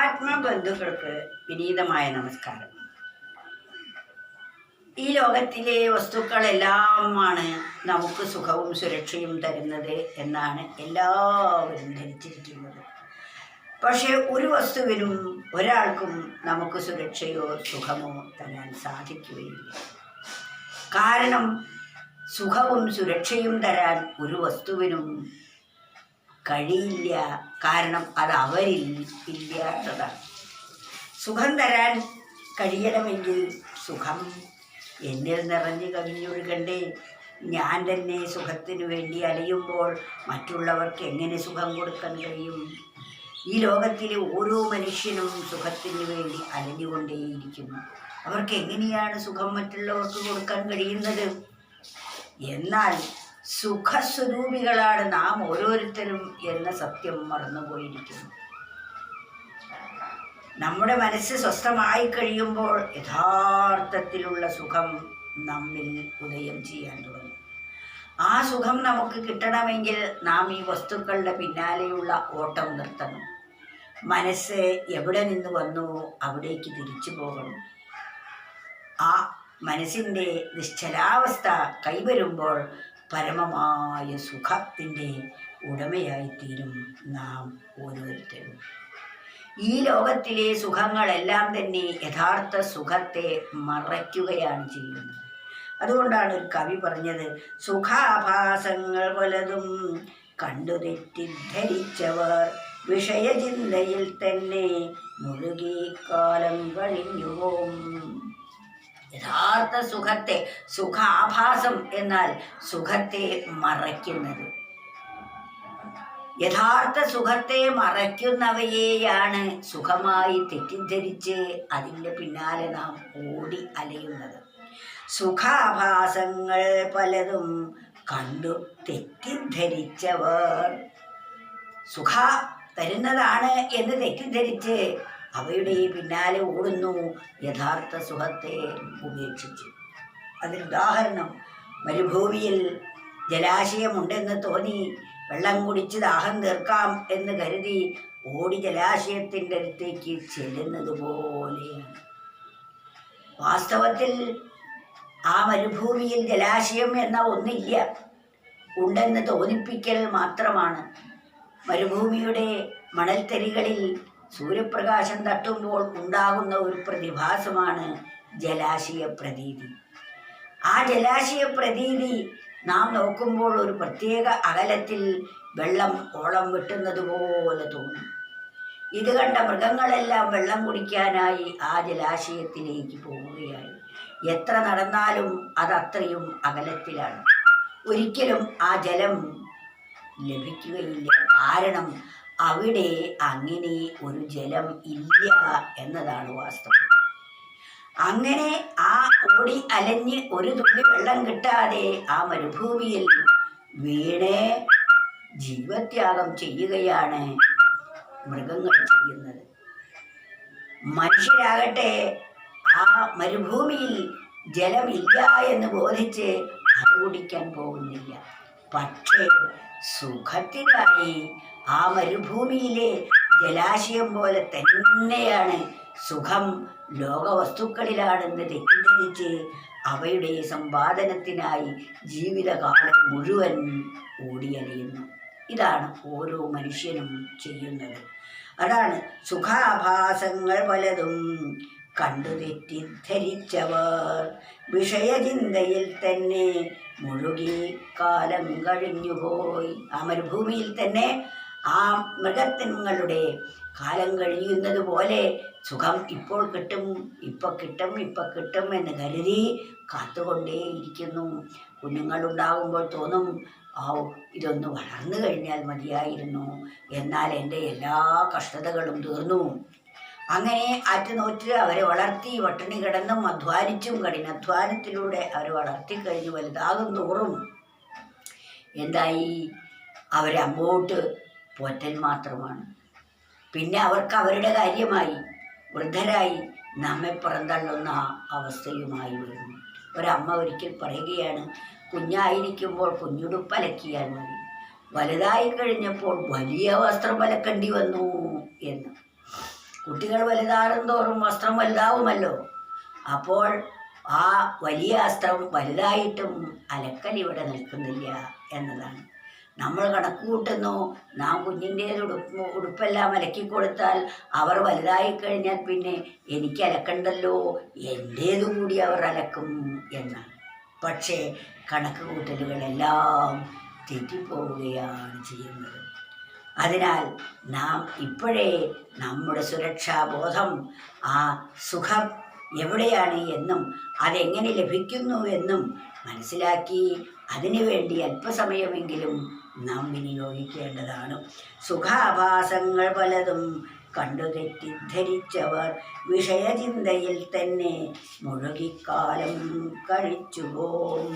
ആത്മബന്ധുക്കൾക്ക് വിനീതമായ നമസ്കാരം. ഈ ലോകത്തിലെ വസ്തുക്കളെല്ലാമാണ് നമുക്ക് സുഖവും സുരക്ഷയും തരുന്നത് എന്നാണ് എല്ലാവരും ധരിച്ചിരിക്കുന്നത്. പക്ഷെ ഒരു വസ്തുവിനും ഒരാൾക്കും നമുക്ക് സുരക്ഷയോ സുഖമോ തരാൻ സാധിക്കുകയില്ല. കാരണം സുഖവും സുരക്ഷയും തരാൻ ഒരു വസ്തുവിനും കഴിയില്ല. കാരണം അത് അവരിൽ ഇല്ലാത്തതാണ്. സുഖം തരാൻ കഴിയണമെങ്കിൽ സുഖം എന്നിൽ നിറഞ്ഞു കവിഞ്ഞൊഴുകണ്ടേ. ഞാൻ തന്നെ സുഖത്തിനു വേണ്ടി അലയുമ്പോൾ മറ്റുള്ളവർക്ക് എങ്ങനെ സുഖം കൊടുക്കാൻ കഴിയും? ഈ ലോകത്തിലെ ഓരോ മനുഷ്യനും സുഖത്തിനു വേണ്ടി അലഞ്ഞുകൊണ്ടേയിരിക്കുന്നു. അവർക്ക് എങ്ങനെയാണ് സുഖം മറ്റുള്ളവർക്ക് കൊടുക്കാൻ കഴിയുന്നത്? എന്നാൽ സുഖസ്വരൂപികളാണ് നാം ഓരോരുത്തരും എന്ന സത്യം മറന്നുപോയിരിക്കുന്നു. നമ്മുടെ മനസ്സ് സ്വസ്ഥമായി കഴിയുമ്പോൾ യഥാർത്ഥത്തിലുള്ള സുഖം നമ്മിൽ ഉദയം ചെയ്യാൻ തുടങ്ങും. ആ സുഖം നമുക്ക് കിട്ടണമെങ്കിൽ നാം ഈ വസ്തുക്കളുടെ പിന്നാലെയുള്ള ഓട്ടം നിർത്തണം. മനസ്സ് എവിടെ നിന്ന് വന്നുവോ അവിടേക്ക് തിരിച്ചു പോകണം. ആ മനസ്സിൻ്റെ നിശ്ചലാവസ്ഥ കൈവരുമ്പോൾ പരമമായ സുഖത്തിൻ്റെ ഉടമയായിത്തീരും നാം ഓരോരുത്തരും. ഈ ലോകത്തിലെ സുഖങ്ങളെല്ലാം തന്നെ യഥാർത്ഥ സുഖത്തെ മറയ്ക്കുകയാണ് ചെയ്യുന്നത്. അതുകൊണ്ടാണ് ഒരു കവി പറഞ്ഞത്, സുഖാഭാസങ്ങൾ പലതും കണ്ടു തെറ്റിദ്ധരിച്ചവർ വിഷയചിന്തയിൽ തന്നെ മുഴുകി കാലം കഴിഞ്ഞുപോകും. യഥാർത്ഥ സുഖത്തെ, സുഖാഭാസം എന്നാൽ സുഖത്തെ മറയ്ക്കുന്നത്. യഥാർത്ഥ സുഖത്തെ മറയ്ക്കുന്നവയെയാണ് സുഖമായി തെറ്റിദ്ധരിച്ച് അതിൻ്റെ പിന്നാലെ നാം ഓടി അലയുന്നത്. സുഖാഭാസങ്ങൾ പലതും കണ്ടു തെറ്റിദ്ധരിച്ചവർ സുഖ തരുന്നതാണ് എന്ന് തെറ്റിദ്ധരിച്ച് അവയുടെ പിന്നാലെ ഓടുന്നു, യഥാർത്ഥ സുഖത്തെ ഉപേക്ഷിച്ച്. അതിനുദാഹരണം, മരുഭൂമിയിൽ ജലാശയമുണ്ടെന്ന് തോന്നി വെള്ളം കുടിച്ച് ദാഹം തീർക്കാം എന്ന് കരുതി ഓടി ജലാശയത്തിൻ്റെ അടുത്തേക്ക് ചെല്ലുന്നത് പോലെയാണ്. വാസ്തവത്തിൽ ആ മരുഭൂമിയിൽ ജലാശയം എന്ന ഒന്നില്ല, ഉണ്ടെന്ന് തോന്നിപ്പിക്കൽ മാത്രമാണ്. മരുഭൂമിയുടെ മണൽത്തരികളിൽ സൂര്യപ്രകാശം തട്ടുമ്പോൾ ഉണ്ടാകുന്ന ഒരു പ്രതിഭാസമാണ് ജലാശയ പ്രതീതി. ആ ജലാശയ പ്രതീതി നാം നോക്കുമ്പോൾ ഒരു പ്രത്യേക അകലത്തിൽ വെള്ളം ഓളം വെട്ടുന്നത് പോലെ തോന്നും. ഇത് കണ്ട മൃഗങ്ങളെല്ലാം വെള്ളം കുടിക്കാനായി ആ ജലാശയത്തിലേക്ക് പോവുകയായി. എത്ര നടന്നാലും അതത്രയും അകലത്തിലാണ്. ഒരിക്കലും ആ ജലം ലഭിക്കുകയില്ല. കാരണം അവിടെ അങ്ങനെ ഒരു ജലം ഇല്ല എന്നതാണ് വാസ്തവം. അങ്ങനെ ആ ഓടി അലഞ്ഞ് ഒരു തുള്ളി വെള്ളം കിട്ടാതെ ആ മരുഭൂമിയിൽ വീണ് ജീവത്യാഗം ചെയ്യുകയാണ് മൃഗങ്ങൾ ചെയ്യുന്നത്. മനുഷ്യരാകട്ടെ ആ മരുഭൂമിയിൽ ജലമില്ല എന്ന് ബോധിച്ച് അത് കുടിക്കാൻ പോകുന്നില്ല. പക്ഷേ സുഖത്തിനായി ആ മരുഭൂമിയിലെ ജലാശയം പോലെ തന്നെയാണ് സുഖം ലോകവസ്തുക്കളിലാണെന്ന് തെറ്റിദ്ധരിച്ച് അവയുടെ സമ്പാദനത്തിനായി ജീവിതകാലം മുഴുവൻ ഓടിയലയുന്നു. ഇതാണ് ഓരോ മനുഷ്യനും ചെയ്യുന്നത്. അതാണ് സുഖാഭാസങ്ങൾ പലതും കണ്ടു തെറ്റിദ്ധരിച്ചവർ വിഷയചിന്തയിൽ തന്നെ മുഴുകി കാലം കഴിഞ്ഞുപോയി. ആ മരുഭൂമിയിൽ തന്നെ ആ മൃഗത്തിങ്ങളുടെ കാലം കഴിയുന്നത് പോലെ സുഖം ഇപ്പോൾ കിട്ടും, ഇപ്പം കിട്ടും എന്ന് കരുതി കാത്തുകൊണ്ടേയിരിക്കുന്നു. കുഞ്ഞുങ്ങളുണ്ടാകുമ്പോൾ തോന്നും, ഇതൊന്ന് വളർന്നു കഴിഞ്ഞാൽ മതിയായിരുന്നു, എന്നാൽ എൻ്റെ എല്ലാ കഷ്ടതകളും തീർന്നു. അങ്ങനെ ആറ്റുനോറ്റ് അവരെ വളർത്തി പട്ടിണി കിടന്നും അധ്വാനിച്ചും കഠിനാധ്വാനത്തിലൂടെ അവരെ വളർത്തിക്കഴിഞ്ഞ് വലുതാകും തോറും എന്തായി? അവരെ അങ്ങോട്ട് പോറ്റൽ മാത്രമാണ്. പിന്നെ അവർക്ക് അവരുടെ കാര്യമായി, വൃദ്ധരായി നമ്മെ പുറന്തള്ളുന്ന അവസ്ഥയുമായി വരുന്നു. ഒരമ്മ ഒരിക്കൽ പറയുകയാണ്, കുഞ്ഞായിരിക്കുമ്പോൾ കുഞ്ഞുടുപ്പ് അലക്കിയാൽ മതി, വലുതായി കഴിഞ്ഞപ്പോൾ വലിയ വസ്ത്രം അലക്കേണ്ടി വന്നു എന്ന്. കുട്ടികൾ വലുതാറും തോറും വസ്ത്രം വലുതാവുമല്ലോ. അപ്പോൾ ആ വലിയ വസ്ത്രം വലുതായിട്ടും അലക്കൽ ഇവിടെ നിൽക്കുന്നില്ല എന്നതാണ്. നമ്മൾ കണക്ക് കൂട്ടുന്നു, നാം കുഞ്ഞിൻ്റെ ഉടുപ്പെല്ലാം അലക്കി കൊടുത്താൽ അവർ വലുതായി കഴിഞ്ഞാൽ പിന്നെ എനിക്ക് അലക്കണ്ടല്ലോ, എൻ്റേതു കൂടി അവർ അലക്കും എന്നാണ്. പക്ഷേ കണക്ക് കൂട്ടലുകളെല്ലാം തെറ്റിപ്പോവുകയാണ് ചെയ്യുന്നത്. അതിനാൽ നാം ഇപ്പോഴേ നമ്മുടെ സുരക്ഷാബോധം, ആ സുഖം എവിടെയാണ് എന്നും അതെങ്ങനെ ലഭിക്കുന്നു എന്നും മനസ്സിലാക്കി അതിനുവേണ്ടി അല്പസമയമെങ്കിലും നാം വിനിയോഗിക്കേണ്ടതാണ്. സുഖാഭാസങ്ങൾ പലതും കണ്ടു തെറ്റിദ്ധരിച്ചവർ വിഷയചിന്തയിൽ തന്നെ മുഴുകിക്കാലം കഴിച്ചുപോം.